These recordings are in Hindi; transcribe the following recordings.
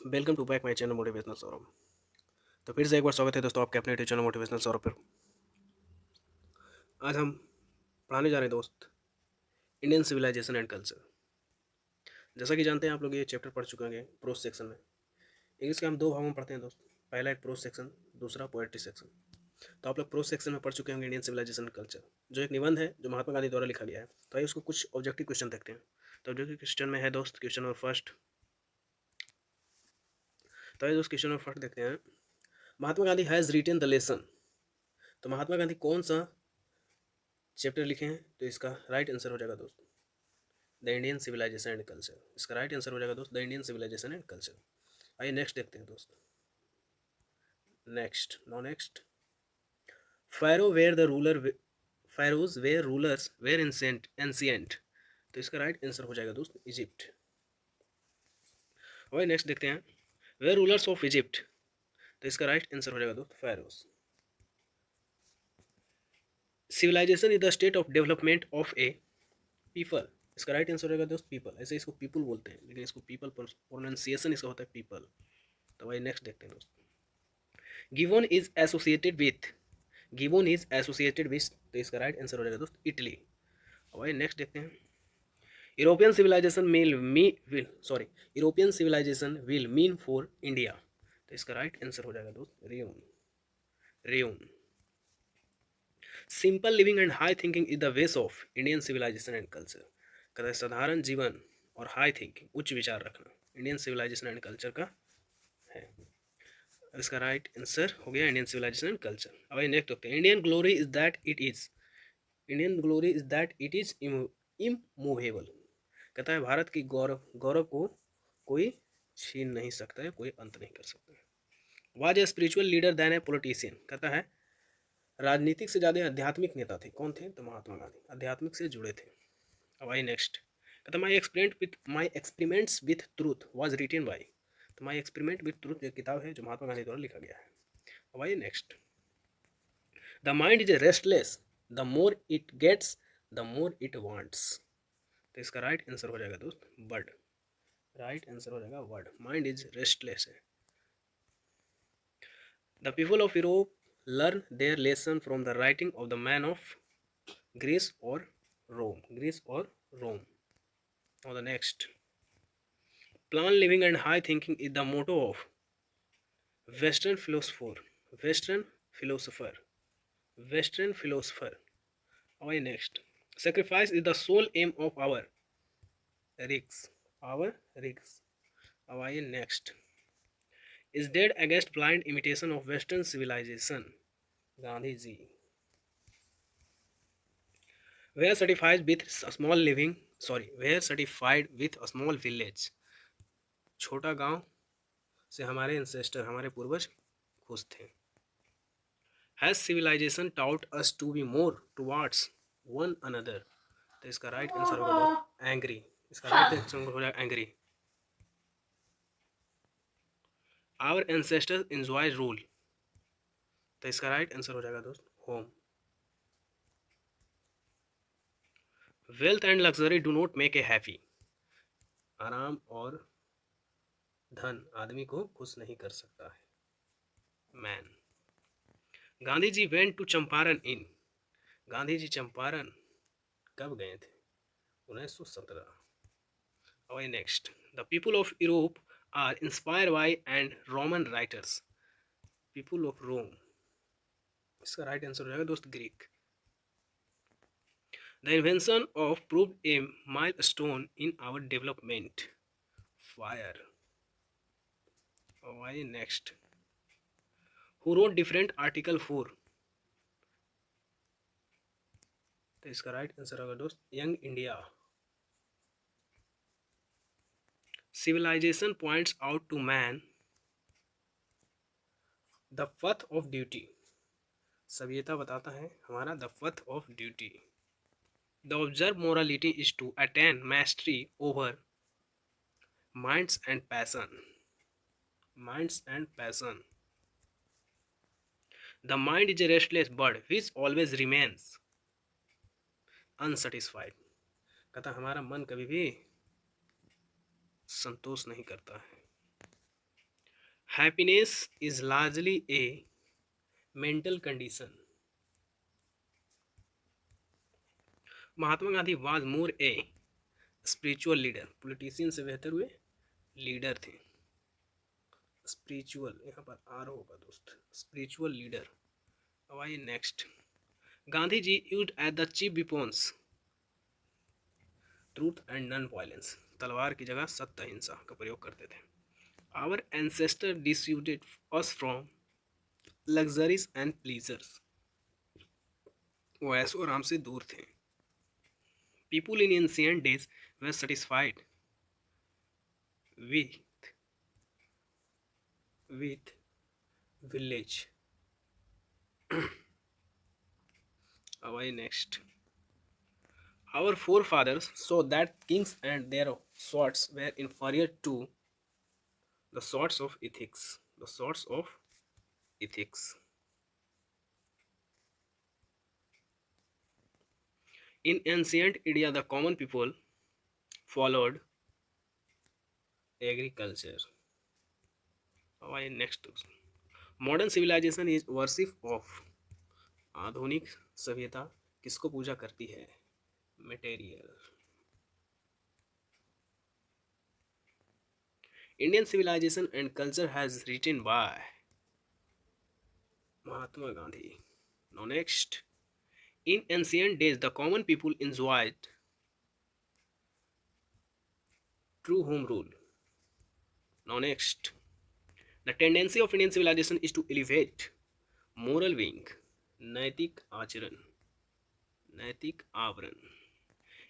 Welcome to back my channel motivational Saurabh. तो फिर से एक बार स्वागत है दोस्तों आपके अपने यूट्यूब चैनल मोटिवेशनल सौरभ पर। आज हम पढ़ाने जा रहे हैं दोस्त इंडियन सिविलाइजेशन एंड कल्चर। जैसा कि जानते हैं आप लोग ये चैप्टर पढ़ चुके हैं प्रोज सेक्शन में। इंग्लिश के हम दो भागों में पढ़ते हैं दोस्त, पहला एक प्रोज सेक्शन, दूसरा पोएट्री सेक्शन। तो आप लोग प्रोज सेक्शन में पढ़ चुके होंगे इंडियन सिविलाइजेशन एंड कल्चर, जो एक निबंध है जो महात्मा गांधी द्वारा लिखा गया है। तो आइए उसको कुछ ऑब्जेक्टिव क्वेश्चन देखते हैं। तो ऑब्जेक्टिव क्वेश्चन में है दोस्त क्वेश्चन नंबर फर्स्ट। तो आइए दोस्त क्वेश्चन नंबर फर्स्ट देखते हैं। Mahatma Gandhi has written the lesson. तो महात्मा गांधी कौन सा चैप्टर लिखे हैं? तो इसका राइट आंसर हो जाएगा दोस्त the Indian civilization and culture. इसका राइट आंसर हो जाएगा दोस्त the Indian civilization and culture. आइए नेक्स्ट देखते हैं दोस्त। Next pharaoh were the ruler pharaohs were rulers were ancient. तो इसका राइट आंसर हो जाएगा दोस्त इजिप्ट। वही नेक्स्ट देखते हैं वेयर रूलर्स ऑफ इजिप्ट। तो इसका राइट आंसर हो जाएगा दोस्त pharaohs. Civilization is the state of development of a people. इसका राइट आंसर रहेगा दोस्त पीपल। ऐसे इसको पीपल बोलते हैं लेकिन इसको पीपल प्रोनाउंसिएशन इसका होता है पीपल। तो वही नेक्स्ट देखते हैं दोस्त। Given is associated with. Given is associated with. तो इसका राइट आंसर हो जाएगा दोस्त इटली। वही नेक्स्ट देखते हैं। European civilization European civilization will mean for India. तो इसका राइट आंसर हो जाएगा दोस्त ruin. Ruin. Simple living and high thinking is the base of Indian civilization and culture. कहता है साधारण जीवन और हाई थिंकिंग उच्च विचार रखना इंडियन सिविलाइजेशन एंड कल्चर का है। इसका राइट आंसर हो गया इंडियन सिविलाइजेशन एंड कल्चर। अब नेक्स्ट देखते हैं। Indian glory is that it is. Indian glory is that it is immovable. कहता है भारत की गौरव गौरव को कोई छीन नहीं सकता है, कोई अंत नहीं कर सकता है। Was a spiritual leader than a politician. कहता है राजनीतिक से ज़्यादा आध्यात्मिक नेता थे। कौन थे? तो महात्मा गांधी आध्यात्मिक से जुड़े थे। अब आई नेक्स्ट। कहता my experiments with truth was written by. तो माई एक्सपेरिमेंट विथ ट्रूथ एक किताब है जो महात्मा गांधी द्वारा लिखा गया है। अब आइए next. The mind is restless the more it gets the more it wants. तो इसका राइट आंसर हो जाएगा दोस्त वर्ड। राइट आंसर हो जाएगा वर्ड। माइंड इज रेस्टलेस है। The people of Europe learn their lesson from the writing of the man of Greece और रोम। ग्रीस और रोम। और the next. Plain living and high thinking is the motto of western philosopher. Western philosopher. Western philosopher. और next. Sacrifice is the sole aim of our rishis. Rishis रिक्स। अब आइए next. Is dead against blind imitation of western civilisation. Gandhi ji. Were satisfied with small living were satisfied with a small village. छोटा गांव से हमारे एंसेस्टर हमारे पूर्वज खुश थे। Has civilization taught us to be more towards one another. तो इसका राइट आंसर होगा एंग्री। इसका राइट आंसर हो जाएगा angry. Our ancestors enjoy rule. तो इसका राइट आंसर हो जाएगा दोस्त home. Wealth and luxury do not make a happy. आराम और धन आदमी को खुश नहीं कर सकता है। Man. Gandhi ji went to Champaran in. Gandhi ji Champaran कब गए थे? 1917। और next. The people of Europe are inspire by and Roman writers. People of Rome. इसका राइट आंसर हो जाएगा दोस्त Greek. The invention of proved a milestone in our development. Fire. और next. Who wrote different article 4। तो इसका राइट आंसर होगा दोस्त young India. Civilization points out to man the path of duty. सभ्यता बताता है हमारा the path of duty. The observe morality is to attain mastery over minds and passion. Minds and passion. The mind is a restless bird which always remains unsatisfied. कहता हमारा मन कभी भी संतोष नहीं करता है। Happiness is largely a mental condition. Mahatma Gandhi was more a spiritual leader. Politician से बेहतर हुए लीडर थे. स्पिरिचुअल यहाँ पर आर होगा दोस्त. Spiritual leader. अब आइए next. Gandhi ji used as the chief weapons truth and non violence. तलवार की जगह सत्य अहिंसा का प्रयोग करते थे. Our ancestor dissuaded us from luxuries and pleasures. वो ऐशो आराम से दूर थे. People in ancient days were satisfied with village. अब आइए next. Our forefathers saw that kings and their swords were inferior to the swords of ethics. The swords of ethics. In ancient India, the common people followed agriculture. Why next? Modern civilization is worship of. आधुनिक सभ्यता किसको पूजा करती है? Material. Indian civilization and culture has written by Mahatma Gandhi. Now next. In ancient days, the common people enjoyed true home rule. Now next. The tendency of Indian civilization is to elevate moral being. नैतिक आचरण. नैतिक आवरण.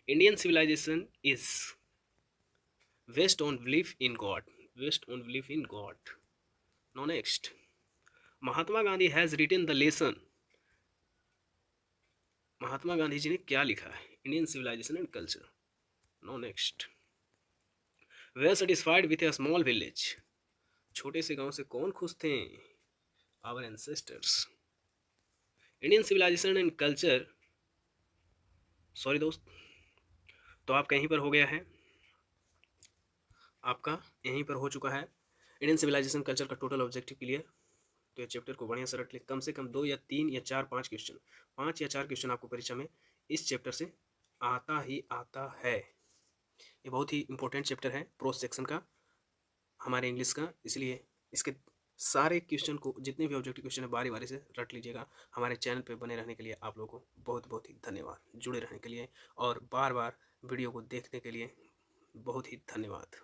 Indian civilization is based on belief in God. Based on belief in God. Now next. Mahatma Gandhi has written the lesson. Mahatma Gandhi ji ने क्या लिखा है? Indian civilization and culture. No next. Were satisfied with a small village. छोटे से गांव से कौन खुश थे? Our ancestors. Indian civilization and culture. Sorry दोस्त, तो आपका यहीं पर हो गया है. आपका यहीं पर हो चुका है इंडियन सिविलाइजेशन कल्चर का टोटल ऑब्जेक्टिव क्लियर. तो ये चैप्टर को बढ़िया से रट ले. कम से कम 2 या 3 या 4 5 क्वेश्चन, 5 या 4 क्वेश्चन आपको परीक्षा में इस चैप्टर से आता ही आता है. ये बहुत ही इंपॉर्टेंट चैप्टर है प्रोज सेक्शन का, हमारे इंग्लिश का. इसलिए इसके सारे क्वेश्चन को, जितने भी ऑब्जेक्टिव क्वेश्चन है, बारी बारी से रट लीजिएगा. हमारे चैनल पे बने रहने के लिए आप लोगों को बहुत बहुत ही धन्यवाद. जुड़े रहने के लिए और बार बार वीडियो को देखने के लिए बहुत ही धन्यवाद.